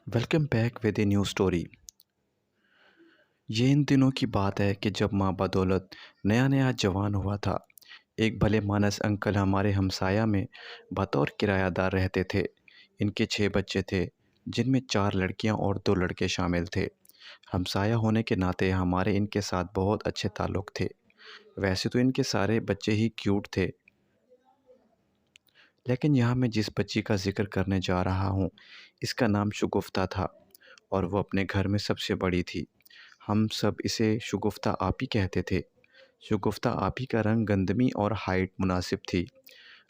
Welcome back with a new story. ये इन दिनों की बात है कि जब माँ बदौलत नया नया जवान हुआ था। एक भले मानस अंकल हमारे हमसाया में बतौर किरायादार रहते थे। इनके 6 बच्चे थे, जिनमें 4 लड़कियाँ और 2 लड़के शामिल थे। हमसाया होने के नाते हमारे इनके साथ बहुत अच्छे ताल्लुक़ थे। वैसे तो इनके सारे बच्चे ही क्यूट थे, लेकिन यहाँ मैं जिस बच्ची का ज़िक्र करने जा रहा हूँ, इसका नाम शगुफ्ता था और वो अपने घर में सबसे बड़ी थी। हम सब इसे शगुफ्ता आपी कहते थे। शगुफ्ता आपी का रंग गंदमी और हाइट मुनासिब थी।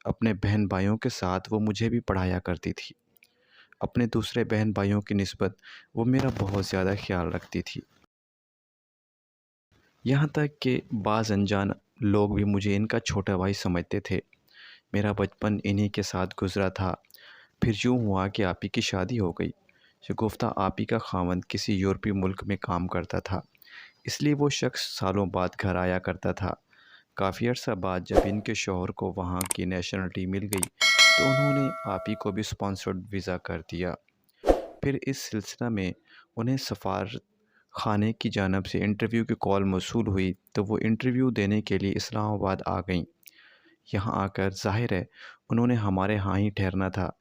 अपने बहन भाइयों के साथ वो मुझे भी पढ़ाया करती थी। अपने दूसरे बहन भाइयों की निस्बत वो मेरा बहुत ज़्यादा ख्याल रखती थी। यहाँ तक कि बाज़ अनजान लोग भी मुझे इनका छोटा भाई समझते थे। मेरा बचपन इन्हीं के साथ गुज़रा था। फिर यूँ हुआ कि आपी की शादी हो गई। शगुफ्ता आपी का ख़ावंद किसी यूरोपीय मुल्क में काम करता था, इसलिए वो शख्स सालों बाद घर आया करता था। काफ़ी अर्सा बाद जब इनके शौहर को वहाँ की नेशनलिटी मिल गई, तो उन्होंने आपी को भी स्पॉन्सर्ड वीज़ा कर दिया। फिर इस सिलसिला में उन्हें सफारत खाने की जानब से इंटरव्यू की कॉल मौसूल हुई, तो वो इंटरव्यू देने के लिए इस्लामाबाद आ गईं। यहाँ आकर ज़ाहिर है उन्होंने हमारे यहाँ ही ठहरना था।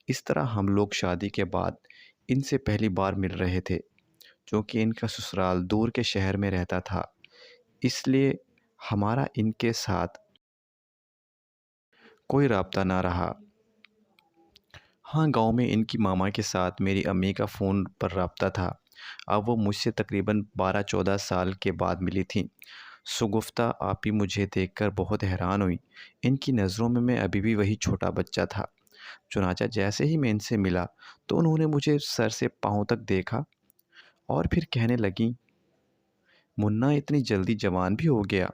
इस तरह हम लोग शादी के बाद इनसे पहली बार मिल रहे थे। चूँकि इनका ससुराल दूर के शहर में रहता था, इसलिए हमारा इनके साथ कोई राब्ता ना रहा। हाँ, गाँव में इनकी मामा के साथ मेरी अम्मी का फ़ोन पर राब्ता था। अब वो मुझसे तकरीबन 12-14 साल के बाद मिली थीं। शगुफ्ता आपी मुझे देखकर बहुत हैरान हुई। इनकी नज़रों में मैं अभी भी वही छोटा बच्चा था। चुनांचे जैसे ही मैं इनसे मिला, तो उन्होंने मुझे सर से पाँव तक देखा और फिर कहने लगीं, मुन्ना इतनी जल्दी जवान भी हो गया।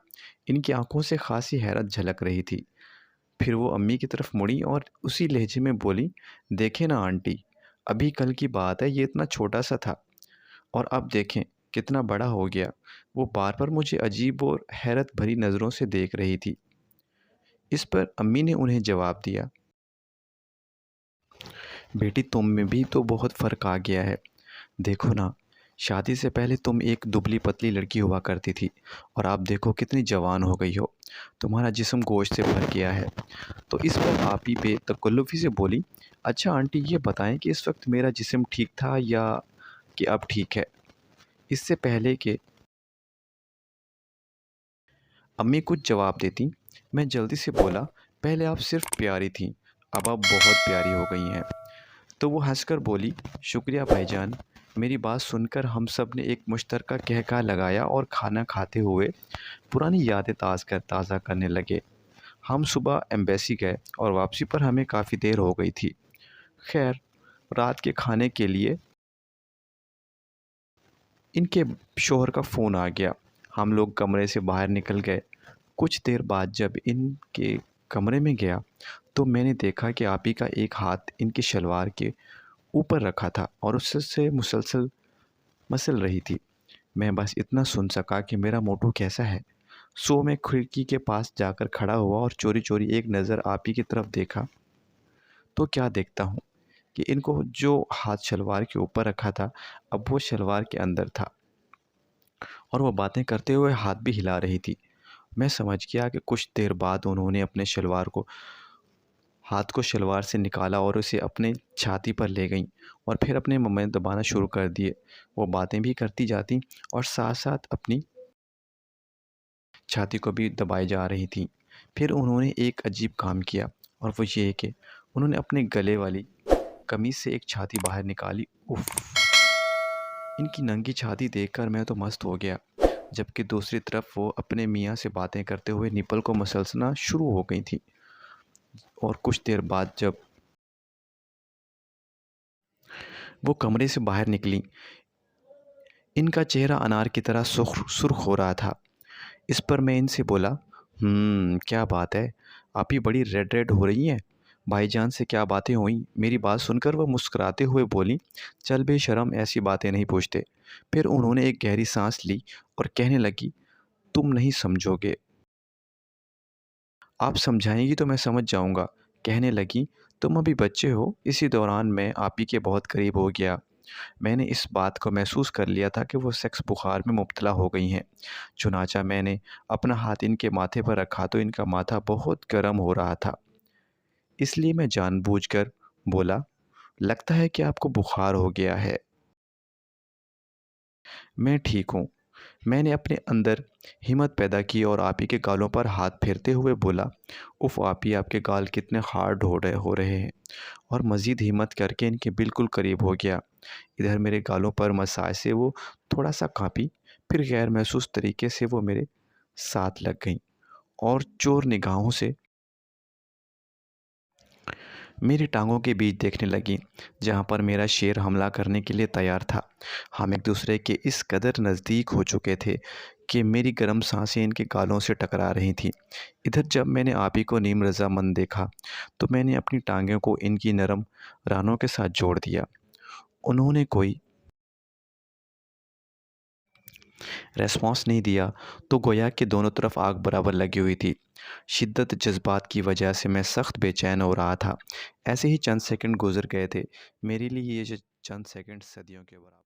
इनकी आंखों से खासी हैरत झलक रही थी। फिर वो अम्मी की तरफ मुड़ी और उसी लहजे में बोली, देखें ना आंटी, अभी कल की बात है ये इतना छोटा सा था और अब देखें कितना बड़ा हो गया। वो बार बार मुझे अजीब और हैरत भरी नज़रों से देख रही थी। इस पर अम्मी ने उन्हें जवाब दिया, बेटी तुम में भी तो बहुत फ़र्क आ गया है। देखो ना, शादी से पहले तुम एक दुबली पतली लड़की हुआ करती थी और आप देखो कितनी जवान हो गई हो। तुम्हारा जिस्म गोश्त से भर गया है। तो इस पर आप ही बेतकल्लुफ़ी से बोली, अच्छा आंटी ये बताएं कि इस वक्त मेरा जिस्म ठीक था या कि अब ठीक है। इससे पहले कि अम्मी कुछ जवाब देती, मैं जल्दी से बोला, पहले आप सिर्फ प्यारी थीं, अब आप बहुत प्यारी हो गई हैं। तो वो हंसकर बोली, शुक्रिया भाईजान। मेरी बात सुनकर हम सब ने एक मुश्तरका कहका लगाया और खाना खाते हुए पुरानी यादें ताज़ा करने लगे। हम सुबह एम्बेसी गए और वापसी पर हमें काफ़ी देर हो गई थी। खैर, रात के खाने के लिए इनके शौहर का फ़ोन आ गया। हम लोग कमरे से बाहर निकल गए। कुछ देर बाद जब इनके कमरे में गया, तो मैंने देखा कि आपी का एक हाथ इनकी शलवार के ऊपर रखा था और उससे मुसलसल मसल रही थी। मैं बस इतना सुन सका कि मेरा मोटू कैसा है। सो मैं खिड़की के पास जाकर खड़ा हुआ और चोरी-चोरी एक नज़र आप ही की तरफ देखा, तो क्या देखता हूँ कि इनको जो हाथ शलवार के ऊपर रखा था, अब वो शलवार के अंदर था और वो बातें करते हुए हाथ भी हिला रही थी। मैं समझ गया कि कुछ देर बाद उन्होंने अपने हाथ को शलवार से निकाला और उसे अपने छाती पर ले गईं और फिर अपने मोमेंट दबाना शुरू कर दिए। वो बातें भी करती जातीं और साथ-साथ अपनी छाती को भी दबाए जा रही थीं। फिर उन्होंने एक अजीब काम किया और वो ये कि उन्होंने अपने गले वाली कमीज़ से एक छाती बाहर निकाली। उफ़! इनकी नंगी छाती देखकर मैं तो मस्त हो गया, जबकि दूसरी तरफ वो अपने मियाँ से बातें करते हुए निप्पल को मसलसना शुरू हो गई थीं। और कुछ देर बाद जब वो कमरे से बाहर निकलीं, इनका चेहरा अनार की तरह सुर्ख हो रहा था। इस पर मैं इनसे बोला, क्या बात है? आप ही बड़ी रेड रेड हो रही हैं। भाईजान से क्या बातें हुईं? मेरी बात सुनकर वह मुस्कुराते हुए बोलीं, चल बेशर्म ऐसी बातें नहीं पूछते। फिर उन्होंने एक गहरी सांस ली और कहने लगी, तुम नहीं समझोगे। आप समझाएंगी तो मैं समझ जाऊंगा। कहने लगी, तुम अभी बच्चे हो। इसी दौरान मैं आप ही के बहुत करीब हो गया। मैंने इस बात को महसूस कर लिया था कि वो शख्स बुखार में मुब्तला हो गई हैं। चुनांचे मैंने अपना हाथ इनके माथे पर रखा तो इनका माथा बहुत गर्म हो रहा था। इसलिए मैं जानबूझकर बोला, लगता है कि आपको बुखार हो गया है। मैं ठीक हूँ। मैंने अपने अंदर हिम्मत पैदा की और आप ही के गालों पर हाथ फेरते हुए बोला, उफ़ आप ही, आपके गाल कितने हार्ड हो रहे हैं। और मज़ीद हिम्मत करके इनके बिल्कुल करीब हो गया। इधर मेरे गालों पर मसाज से वो थोड़ा सा काँपी, फिर गैर महसूस तरीके से वो मेरे साथ लग गईं और चोर निगाहों से मेरी टाँगों के बीच देखने लगीं, जहाँ पर मेरा शेर हमला करने के लिए तैयार था। हम एक दूसरे के इस कदर नज़दीक हो चुके थे कि मेरी गर्म साँसें इनके गालों से टकरा रही थीं। इधर जब मैंने आप ही को नीम रज़ामंद देखा, तो मैंने अपनी टाँगों को इनकी नरम रानों के साथ जोड़ दिया। उन्होंने कोई रिस्पॉन्स नहीं दिया, तो गोया कि दोनों तरफ आग बराबर लगी हुई थी। शिद्दत जज़्बात की वजह से मैं सख्त बेचैन हो रहा था। ऐसे ही चंद सेकंड गुज़र गए थे। मेरे लिए ये जो चंद सेकंड सदियों के बराबर